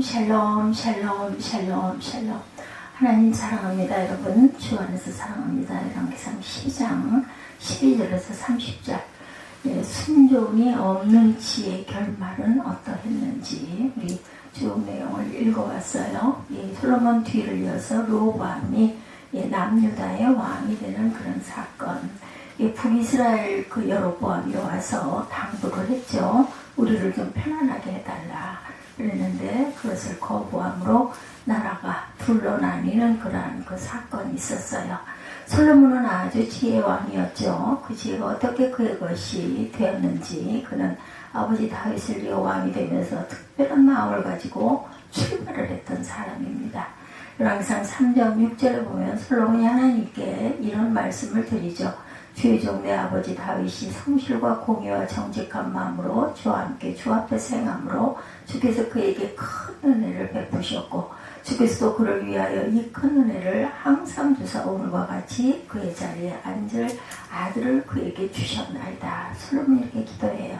샬롬 샬롬 샬롬 샬롬. 하나님 사랑합니다. 여러분 주 안에서 사랑합니다. 열왕기상 12장 12절에서 30절. 순종이 없는 지의 결말은 어떠했는지 우리 쭉 내용을 읽어왔어요. 솔로몬 뒤를 이어서 르호보암이 남유다의 왕이 되는 그런 사건. 북이스라엘 그 여로보암이 와서 당부를 했죠. 우리를 좀 편안하게 해달라 그랬는데 그것을 거부함으로 나라가 둘로 나뉘는 그러한 그 사건이 있었어요. 솔로몬은 아주 지혜왕이었죠. 그 지혜가 어떻게 그의 것이 되었는지, 그는 아버지 다윗을 이어 왕이 되면서 특별한 마음을 가지고 출발을 했던 사람입니다. 열왕기상 3장 6절에 보면 솔로몬이 하나님께 이런 말씀을 드리죠. 주의 종 내 아버지 다윗이 성실과 공의와 정직한 마음으로 주와 함께 주 앞에서 행함으로 주께서 그에게 큰 은혜를 베푸셨고 주께서도 그를 위하여 이 큰 은혜를 항상 주사 오늘과 같이 그의 자리에 앉을 아들을 그에게 주셨나이다. 솔로몬이 이렇게 기도해요.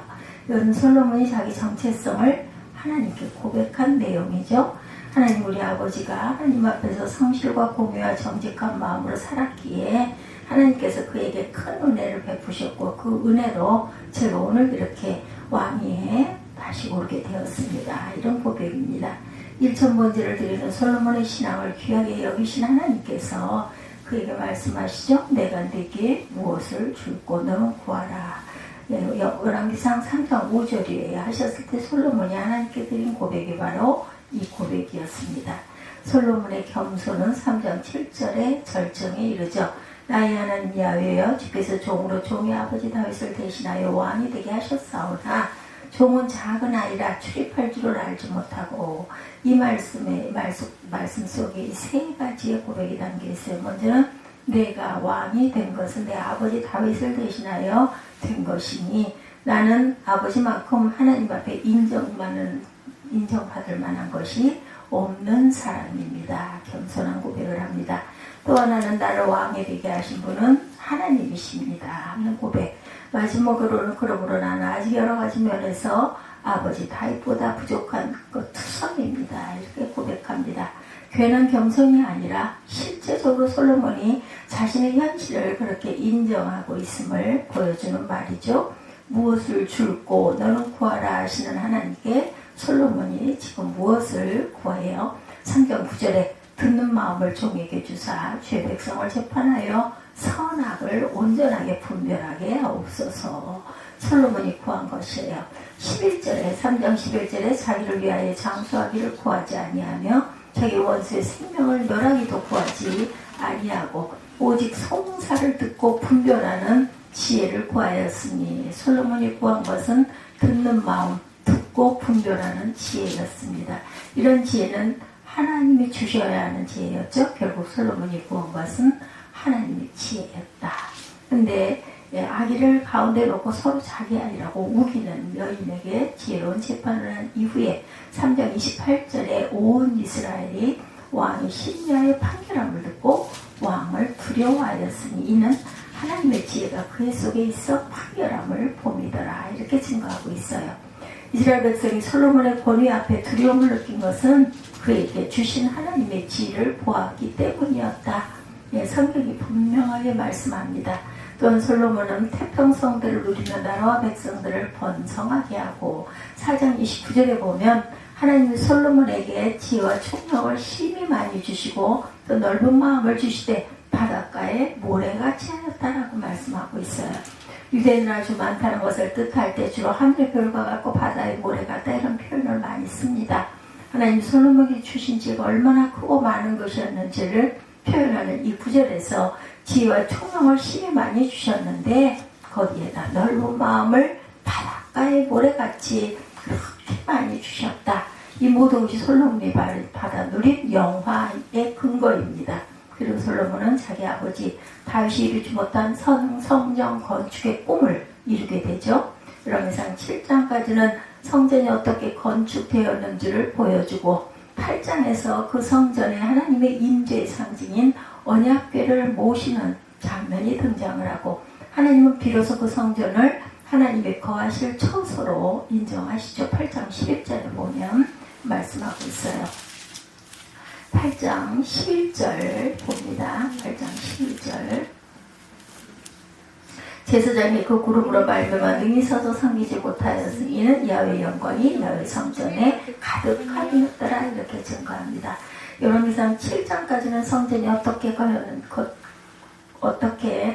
이건 솔로몬이 자기 정체성을 하나님께 고백한 내용이죠. 하나님, 우리 아버지가 하나님 앞에서 성실과 공의와 정직한 마음으로 살았기에 하나님께서 그에게 큰 은혜를 베푸셨고 그 은혜로 제가 오늘 이렇게 왕위에 다시 오르게 되었습니다. 이런 고백입니다. 일천번제를 드리는 솔로몬의 신앙을 귀하게 여기신 하나님께서 그에게 말씀하시죠. 내가 네게 무엇을 줄고 너는 구하라. 열왕기상 3장 5절이에요. 하셨을 때 솔로몬이 하나님께 드린 고백이 바로 이 고백이었습니다. 솔로몬의 겸손은 3장 7절에 절정에 이르죠. 나의 하나님 야훼여, 주께서 종으로 종의 아버지 다윗을 대신하여 왕이 되게 하셨사오나 종은 작은 아이라 출입할 줄을 알지 못하고. 이 말씀 속에 세 가지의 고백이 담겨 있어요. 먼저는 내가 왕이 된 것은 내 아버지 다윗을 대신하여 된 것이니 나는 아버지만큼 하나님 앞에 인정받을 만한 것이 없는 사람입니다. 겸손한 고백을 합니다. 또 하나는 나를 왕이 되게 하신 분은 하나님이십니다 하는 고백. 마지막으로는 그러므로 나는 아직 여러 가지 면에서 아버지 다윗보다 부족한 그 투성입니다. 이렇게 고백합니다. 괜한 겸손이 아니라 실제적으로 솔로몬이 자신의 현실을 그렇게 인정하고 있음을 보여주는 말이죠. 무엇을 줄고 너는 구하라 하시는 하나님께 솔로몬이 지금 무엇을 구해요? 3장 9절에 듣는 마음을 종에게 주사 주의 백성을 재판하여 선악을 온전하게 분별하게 하옵소서. 솔로몬이 구한 것이에요. 11절에 3장 11절에 자기를 위하여 장수하기를 구하지 아니하며 자기 원수의 생명을 멸하기도 구하지 아니하고 오직 송사를 듣고 분별하는 지혜를 구하였으니 솔로몬이 구한 것은 듣는 마음, 듣고 분별하는 지혜였습니다. 이런 지혜는 하나님이 주셔야 하는 지혜였죠. 결국 솔로몬이 구한 것은 하나님의 지혜였다. 근데 아기를 가운데 놓고 서로 자기 아이라고 우기는 여인에게 지혜로운 재판을 한 이후에 3장 28절에 온 이스라엘이 왕이 심야의 판결함을 듣고 왕을 두려워하였으니 이는 하나님의 지혜가 그의 속에 있어 판결함을 봄이더라. 이렇게 증거하고 있어요. 이스라엘 백성이 솔로몬의 권위 앞에 두려움을 느낀 것은 그에게 주신 하나님의 지혜를 보았기 때문이었다. 성경이 분명하게 말씀합니다. 또한 솔로몬은 태평성대를 누리며 나라와 백성들을 번성하게 하고 4장 29절에 보면 하나님이 솔로몬에게 지혜와 총명을 심히 많이 주시고 또 넓은 마음을 주시되 바닷가에 모래같이 하였다라고 말씀하고 있어요. 유대인은 아주 많다는 것을 뜻할 때 주로 하늘의 별과 같고 바다의 모래 같다 이런 표현을 많이 씁니다. 하나님 솔로몬에게 주신 지혜가 얼마나 크고 많은 것이었는지를 표현하는 이 구절에서 지혜와 총명을 심히 많이 주셨는데 거기에다 넓은 마음을 바닷가의 모래같이 그렇게 많이 주셨다. 이 모든 것이 솔로몬이 받아 누린 영화의 근거입니다. 그리고 솔로몬은 자기 아버지 다윗이 이루지 못한 성정 건축의 꿈을 이루게 되죠. 열왕기상 7장까지는 성전이 어떻게 건축되었는지를 보여주고 8장에서 그 성전에 하나님의 임재의 상징인 언약궤를 모시는 장면이 등장을 하고 하나님은 비로소 그 성전을 하나님의 거하실 처소로 인정하시죠. 8장 11절에 보면 말씀하고 있어요. 8장 11절 봅니다. 8장 11절. 제사장이 그 구름으로 말미암아 능히 서서 섬기지 못하였으니 이는 야훼의 영광이 야훼 성전에 가득하였더라 이렇게 증거합니다. 요런기상 7장까지는 성전이 어떻게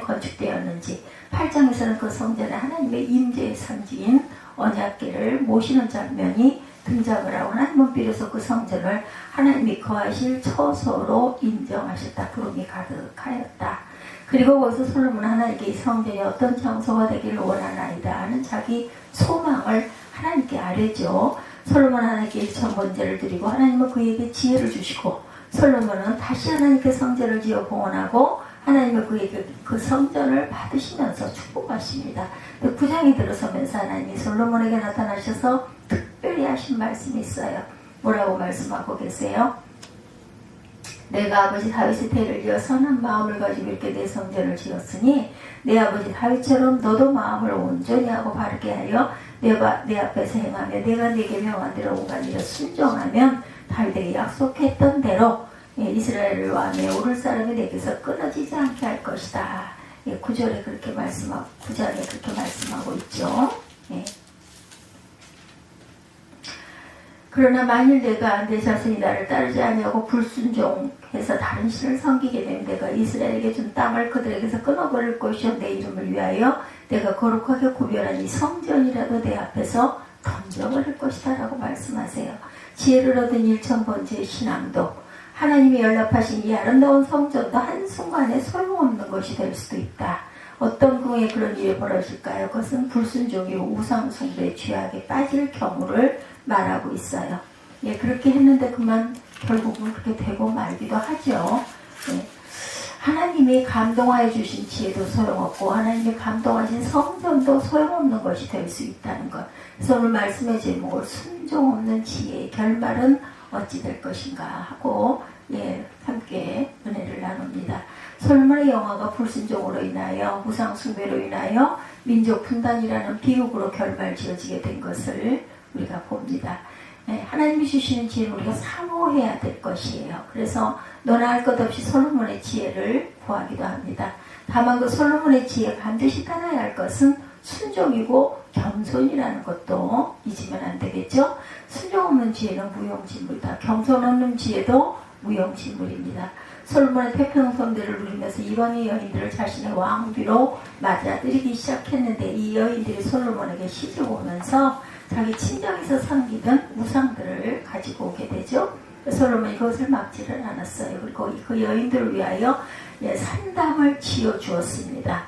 건축되었는지, 8장에서는 그 성전에 하나님의 임재의 상징인 언약궤를 모시는 장면이 등장을 하고, 하나님은 비로소 그 성전을 하나님이 거하실 처소로 인정하셨다. 구름이 가득하였다. 그리고 거기서 솔로몬은 하나님께 이 성전이 어떤 장소가 되기를 원하나이다 하는 자기 소망을 하나님께 아뢰죠. 솔로몬은 하나님께 1,000번제를 드리고 하나님은 그에게 지혜를 주시고, 솔로몬은 다시 하나님께 성전을 지어 봉헌하고 하나님은 그에게 그 성전을 받으시면서 축복하십니다. 9장이 들어서면서 하나님이 솔로몬에게 나타나셔서 특별히 하신 말씀이 있어요. 뭐라고 말씀하고 계세요? 내가 아버지 다윗의 태를 이어 선한 마음을 가지고 이렇게 내 성전을 지었으니 내 아버지 다윗처럼 너도 마음을 온전히 하고 바르게 하여 내 앞에서 행하며 내가 네게 명한 대로 온갖 일을 순종하면 다윗에게 약속했던 대로 이스라엘을 왕에 오를 사람이 내게서 끊어지지 않게 할 것이다. 9절에 그렇게 말씀하고 9장에 그렇게 말씀하고 있죠. 그러나 만일 내가 내 자신이 나를 따르지 아니하고 불순종해서 다른 신을 섬기게 되면 내가 이스라엘에게 준 땅을 그들에게서 끊어버릴 것이요 내 이름을 위하여 내가 거룩하게 구별한 이 성전이라도 내 앞에서 던져버릴 것이다 라고 말씀하세요. 지혜를 얻은 1,000번째 신앙도, 하나님이 연락하신 이 아름다운 성전도 한순간에 소용없는 것이 될 수도 있다. 어떤 경우에 그런 일이 벌어질까요? 그것은 불순종이고 우상숭배의 죄악에 빠질 경우를 말하고 있어요. 그렇게 했는데 그만 결국은 그렇게 되고 말기도 하죠. 하나님이 감동하여 주신 지혜도 소용없고 하나님이 감동하신 성전도 소용없는 것이 될 수 있다는 것. 그래서 오늘 말씀의 제목을 순종 없는 지혜의 결말은 어찌 될 것인가 하고 함께 은혜를 나눕니다. 솔로몬의 영화가 불순종으로 인하여 우상 숭배로 인하여 민족 분단이라는 비극으로 결말 지어지게 된 것을 우리가 봅니다. 하나님이 주시는 지혜는 우리가 사모해야 될 것이에요. 그래서 너나 할 것 없이 솔로몬의 지혜를 구하기도 합니다. 다만 그 솔로몬의 지혜가 반드시 따라야 할 것은 순종이고 겸손이라는 것도 잊으면 안 되겠죠. 순종 없는 지혜는 무용지물이다. 겸손 없는 지혜도 무용지물입니다. 솔로몬의 태평 성대를 누리면서 이방의 여인들을 자신의 왕비로 맞아들이기 시작했는데 이 여인들이 솔로몬에게 시집 오면서 자기 친정에서 섬기던 우상들을 가지고 오게 되죠. 솔로몬이 그것을 막지를 않았어요. 그리고 그 여인들을 위하여 산당을 지어 주었습니다.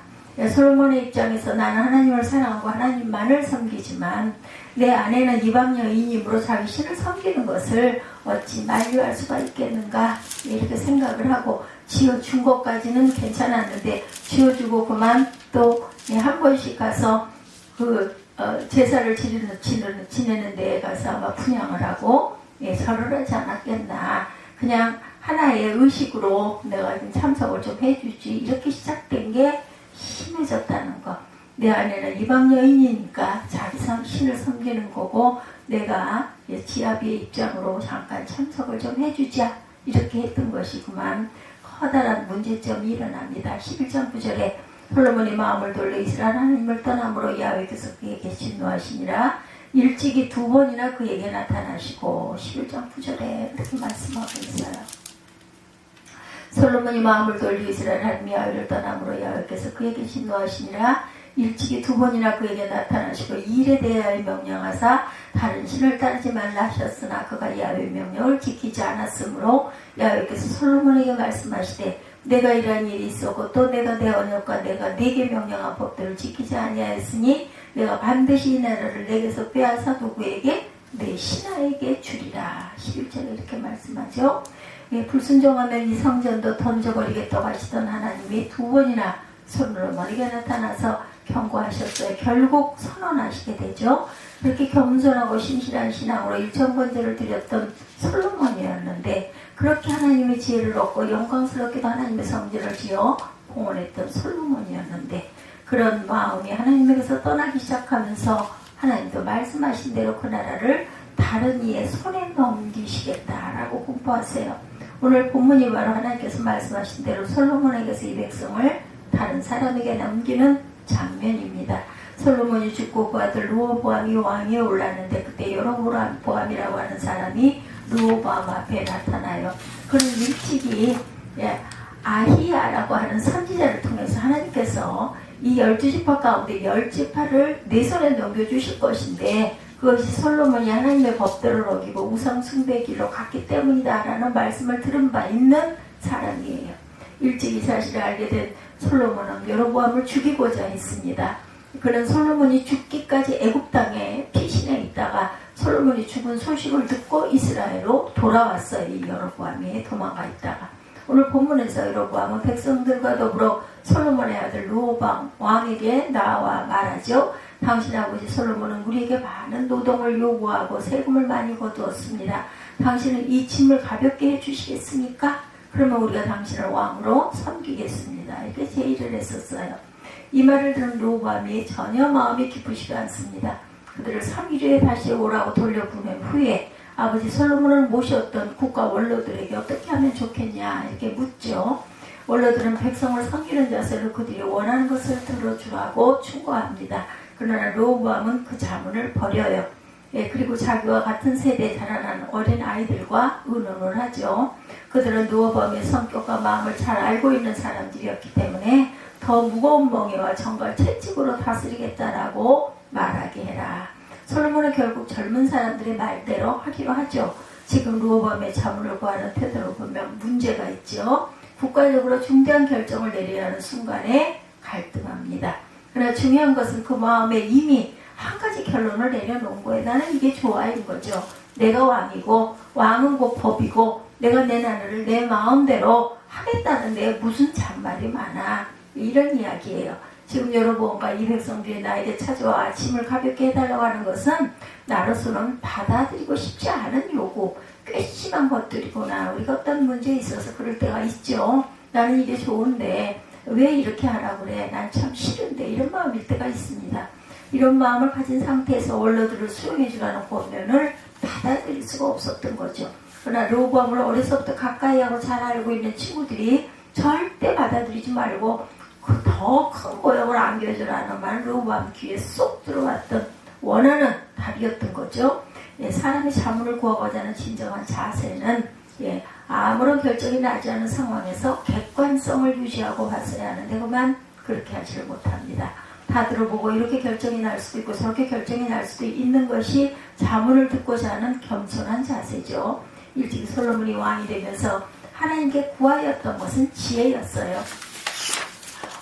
솔로몬의 입장에서 나는 하나님을 사랑하고 하나님만을 섬기지만 내 아내는 이방 여인이므로 자기 신을 섬기는 것을 어찌 만류할 수가 있겠는가 이렇게 생각을 하고 지어준 것까지는 괜찮았는데 지어주고 그만 또 한 번씩 가서 제사를 지내는 데에 가서 아마 분향을 하고 절을 하지 않았겠나. 그냥 하나의 의식으로 내가 좀 참석을 좀 해주지 이렇게 시작된 게 심해졌다는 것. 내 아내는 이방 여인이니까 자기 신을 섬기는 거고 내가 지아비의 입장으로 잠깐 참석을 좀 해주자 이렇게 했던 것이구만. 커다란 문제점이 일어납니다. 11장 9절에 솔로몬이 마음을 돌려 이스라엘 하나님을 떠남으로 야훼께서 그에게 진노하시니라. 일찍이 2번이나 그에게 나타나시고 11장 9절에 이렇게 말씀하고 있어요. 솔로몬이 마음을 돌려 이스라엘 하나님 야훼를 떠남으로 야훼께서 그에게 진노하시니라. 일찍이 2번이나 그에게 나타나시고 이 일에 대하여 명령하사 다른 신을 따르지 말라 하셨으나 그가 야훼의 명령을 지키지 않았으므로 야훼께서 솔로몬에게 말씀하시되 내가 이러한 일이 있었고 또 내가 내 언약과 내가 네게 명령한 법들을 지키지 아니하였으니 내가 반드시 이 나라를 내게서 빼앗아 누구에게? 내 신하에게 주리라. 11절에 이렇게 말씀하죠. 불순종하면 이 성전도 던져버리겠다고 하시던 하나님이 2번이나 솔로몬에게 나타나서 경고하셨어요. 결국 선언하시게 되죠. 그렇게 겸손하고 신실한 신앙으로 1,000번제를 드렸던 솔로몬이었는데 그렇게 하나님의 지혜를 얻고 영광스럽게도 하나님의 성전을 지어 봉헌했던 솔로몬이었는데 그런 마음이 하나님에게서 떠나기 시작하면서 하나님도 말씀하신 대로 그 나라를 다 다른 이의 손에 넘기시겠다라고 공포하세요. 오늘 본문이 바로 하나님께서 말씀하신 대로 솔로몬에게서 이 백성을 다른 사람에게 넘기는 장면입니다. 솔로몬이 죽고 그 아들 르호보암이 왕위에 올랐는데 그때 여로보암이라고 하는 사람이 르호보암 앞에 나타나요. 그는 일찍이 아히야라고 하는 선지자를 통해서 하나님께서 이 12지파 가운데 10지파를 내 손에 넘겨주실 것인데 그것이 솔로몬이 하나님의 법대로 어기고 우상 숭배의 길로 갔기 때문이다 라는 말씀을 들은 바 있는 사람이에요. 일찍 이 사실을 알게 된 솔로몬은 여로보암을 죽이고자 했습니다. 그는 솔로몬이 죽기까지 애굽 땅에 피신해 있다가 솔로몬이 죽은 소식을 듣고 이스라엘로 돌아왔어요. 이 여로보암이 도망가 있다가 오늘 본문에서 여로보암은 백성들과 더불어 솔로몬의 아들 르호보암 왕에게 나와 말하죠. 당신 아버지 솔로몬은 우리에게 많은 노동을 요구하고 세금을 많이 거두었습니다. 당신은 이 짐을 가볍게 해주시겠습니까? 그러면 우리가 당신을 왕으로 섬기겠습니다. 이렇게 제의를 했었어요. 이 말을 들은 르호보암이 전혀 마음이 기쁘지가 않습니다. 그들을 3일 후에 다시 오라고 돌려보낸 후에 아버지 솔로몬을 모셨던 국가 원로들에게 어떻게 하면 좋겠냐 이렇게 묻죠. 원로들은 백성을 섬기는 자세로 그들이 원하는 것을 들어주라고 충고합니다. 그러나 르호보암은 그 자문을 버려요. 그리고 자기와 같은 세대에 자라난 어린 아이들과 의논을 하죠. 그들은 르호보암의 성격과 마음을 잘 알고 있는 사람들이었기 때문에 더 무거운 멍에와 정갈 채찍으로 다스리겠다라고 말하게 해라. 솔로몬은 결국 젊은 사람들의 말대로 하기로 하죠. 지금 르호보암의 자문을 구하는 태도를 보면 문제가 있죠. 국가적으로 중대한 결정을 내려야 하는 순간에 갈등합니다. 그러나 중요한 것은 그 마음에 이미 한 가지 결론을 내려놓은 거예요. 나는 이게 좋아인 거죠. 내가 왕이고 왕은 곧 법이고 내가 내 나라를 내 마음대로 하겠다는데 무슨 잔말이 많아. 이런 이야기예요. 지금 여로보암과 이 백성들이 나에게 찾아와 아침을 가볍게 해달라고 하는 것은 나로서는 받아들이고 싶지 않은 요구, 꽤 심한 것들이구나. 우리가 어떤 문제에 있어서 그럴 때가 있죠. 나는 이게 좋은데 왜 이렇게 하라고 그래? 난 참 싫은데 이런 마음일 때가 있습니다. 이런 마음을 가진 상태에서 원로들을 수용해 주라는 권면을 받아들일 수가 없었던 거죠. 그러나 르호보암을 어려서부터 가까이 하고 잘 알고 있는 친구들이 절대 받아들이지 말고 더 큰 고역을 안겨주라는 말 르호보암 귀에 쏙 들어왔던 원하는 답이었던 거죠. 사람이 자문을 구하고자 하는 진정한 자세는 아무런 결정이 나지 않은 상황에서 객관성을 유지하고 봤어야 하는데 그만 그렇게 하지를 못합니다. 다 들어보고 이렇게 결정이 날 수도 있고 저렇게 결정이 날 수도 있는 것이 자문을 듣고자 하는 겸손한 자세죠. 일찍이 솔로몬이 왕이 되면서 하나님께 구하였던 것은 지혜였어요.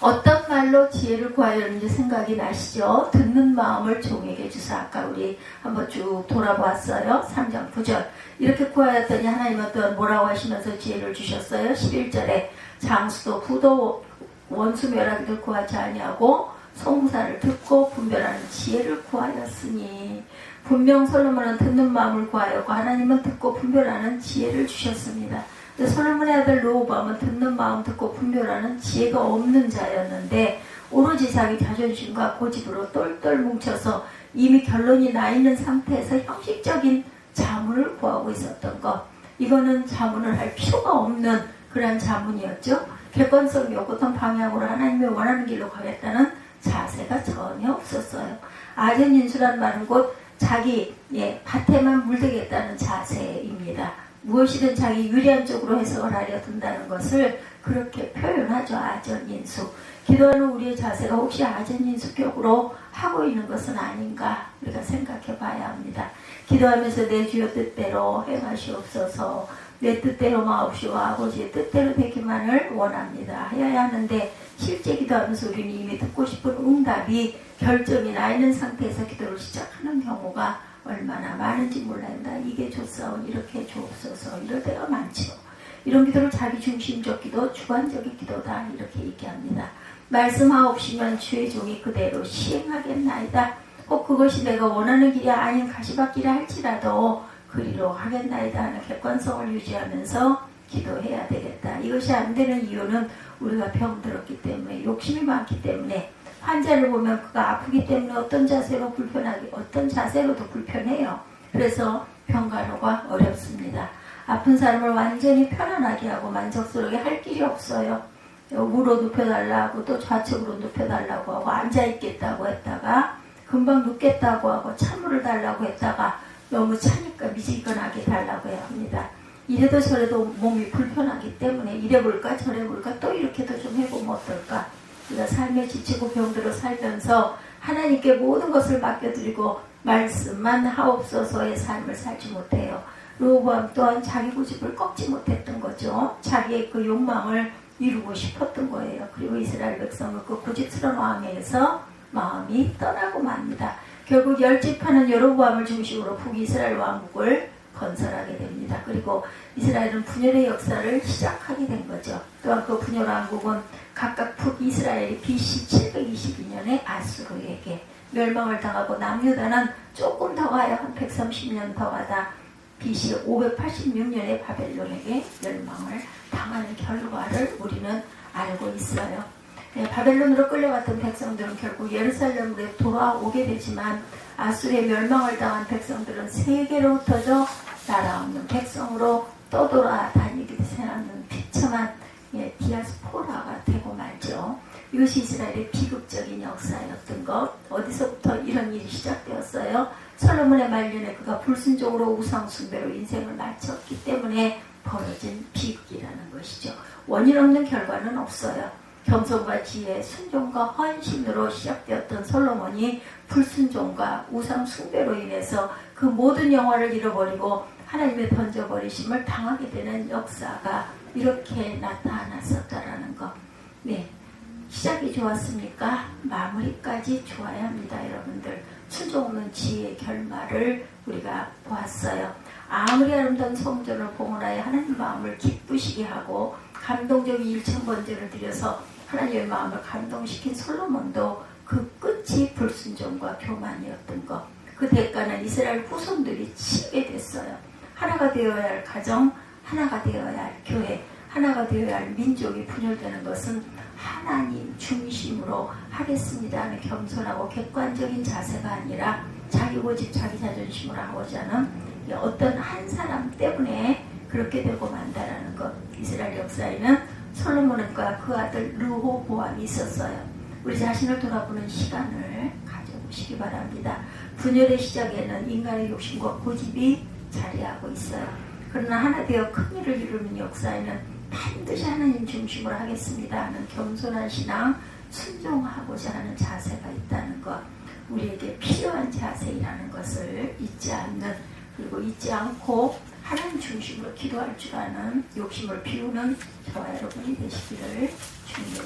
어떤 말로 지혜를 구하였는지 생각이 나시죠? 듣는 마음을 종에게 주사. 아까 우리 한번 쭉 돌아보았어요. 3장 9절 이렇게 구하였더니 하나님은 또 뭐라고 하시면서 지혜를 주셨어요? 11절에 장수도 부도 원수 멸하기를 구하지 아니하고 송사를 듣고 분별하는 지혜를 구하였으니 분명 솔로몬은 듣는 마음을 구하였고 하나님은 듣고 분별하는 지혜를 주셨습니다. 솔로몬의 아들 르호보암은 듣는 마음 듣고 분별하는 지혜가 없는 자였는데 오로지 자기 자존심과 고집으로 똘똘 뭉쳐서 이미 결론이 나 있는 상태에서 형식적인 자문을 구하고 있었던 것. 이거는 자문을 할 필요가 없는 그런 자문이었죠. 객관성이 없던 방향으로 하나님의 원하는 길로 가겠다는 자세가 전혀 없었어요. 아전인수란 말은 곧 자기 밭에만 물들겠다는 자세입니다. 무엇이든 자기 유리한 쪽으로 해석을 하려 든다는 것을 그렇게 표현하죠. 아전인수. 기도하는 우리의 자세가 혹시 아전인수격으로 하고 있는 것은 아닌가 우리가 생각해 봐야 합니다. 기도하면서 내 주여 뜻대로 행하시옵소서. 내 뜻대로 마옵시고 아버지의 뜻대로 되기만을 원합니다. 해야 하는데 실제 기도하면서 우리는 이미 듣고 싶은 응답이 결정이 나 있는 상태에서 기도를 시작하는 경우가 얼마나 많은지 몰라요. 나 이게 좋사온 이렇게 주옵소서 이럴 때가 많죠. 이런 기도를 자기중심적 기도, 주관적인 기도다 이렇게 얘기합니다. 말씀하옵시면 주의 종이 그대로 시행하겠나이다. 꼭 그것이 내가 원하는 길이 아닌 가시밭길이라 할지라도 그리로 하겠나이다 하는 객관성을 유지하면서 기도해야 되겠다. 이것이 안 되는 이유는 우리가 병들었기 때문에 욕심이 많기 때문에 환자를 보면 그가 아프기 때문에 어떤 자세로도 불편해요. 그래서 병간호가 어렵습니다. 아픈 사람을 완전히 편안하게 하고 만족스럽게 할 길이 없어요. 우로 눕혀달라고 또 좌측으로 눕혀달라고 하고 앉아있겠다고 했다가 금방 눕겠다고 하고 찬물을 달라고 했다가 너무 차니까 미지근하게 달라고 해야 합니다. 이래도 저래도 몸이 불편하기 때문에 이래 볼까 저래 볼까 또 이렇게도 좀 해보면 어떨까. 우리가 삶에 지치고 병들어 살면서 하나님께 모든 것을 맡겨드리고 말씀만 하옵소서의 삶을 살지 못해요. 르호보암 또한 자기 고집을 꺾지 못했던 거죠. 자기의 그 욕망을 이루고 싶었던 거예요. 그리고 이스라엘 백성은 그 고집스러운 왕에서 마음이 떠나고 맙니다. 결국 열집하는 여로보암을 중심으로 북이스라엘 왕국을 건설하게 됩니다. 그리고 이스라엘은 분열의 역사를 시작하게 된 거죠. 또한 그 분열 왕국은 각각 북이스라엘이 BC 722년에 아수르에게 멸망을 당하고 남유다는 조금 더 가야 한 130년 더 가다 BC 586년에 바벨론에게 멸망을 당하는 결과를 우리는 알고 있어요. 네, 바벨론으로 끌려갔던 백성들은 결국 예루살렘으로 돌아오게 되지만 아수르의 멸망을 당한 백성들은 세계로 흩어져 나라 없는 백성으로 떠돌아다니게 되는 비참한 디아스포라가 되고 말죠. 이것이 이스라엘의 비극적인 역사였던 것. 어디서부터 이런 일이 시작되었어요? 솔로몬의 말년에 그가 불순종으로 우상숭배로 인생을 마쳤기 때문에 벌어진 비극이라는 것이죠. 원인 없는 결과는 없어요. 겸손과 지혜, 순종과 헌신으로 시작되었던 솔로몬이 불순종과 우상숭배로 인해서 그 모든 영화를 잃어버리고 하나님의 던져버리심을 당하게 되는 역사가 이렇게 나타났었다라는 것. 네, 시작이 좋았습니까? 마무리까지 좋아야 합니다. 여러분들 순종 없는 지혜의 결말을 우리가 보았어요. 아무리 아름다운 성전을 봉헌하여 하나님 마음을 기쁘시게 하고 감동적인 일천번제를 드려서 하나님의 마음을 감동시킨 솔로몬도 그 끝이 불순종과 교만이었던 것. 그 대가는 이스라엘 후손들이 치게 됐어요. 하나가 되어야 할 가정, 하나가 되어야 할 교회, 하나가 되어야 할 민족이 분열되는 것은 하나님 중심으로 하겠습니다 하는 겸손하고 객관적인 자세가 아니라 자기 고집, 자기 자존심으로 하고자 하는 어떤 한 사람 때문에 그렇게 되고 만다라는 것. 이스라엘 역사에는 솔로몬과 그 아들 르호보암이 있었어요. 우리 자신을 돌아보는 시간을 가져보시기 바랍니다. 분열의 시작에는 인간의 욕심과 고집이 자리하고 있어요. 그러나 하나 되어 큰 일을 이루는 역사에는 반드시 하나님 중심으로 하겠습니다 하는 겸손한 신앙, 순종하고자 하는 자세가 있다는 것. 우리에게 필요한 자세라는 것을 잊지 않는, 그리고 잊지 않고 하나님 중심으로 기도할 줄 아는 욕심을 비우는 저와 여러분이 되시기를 주님의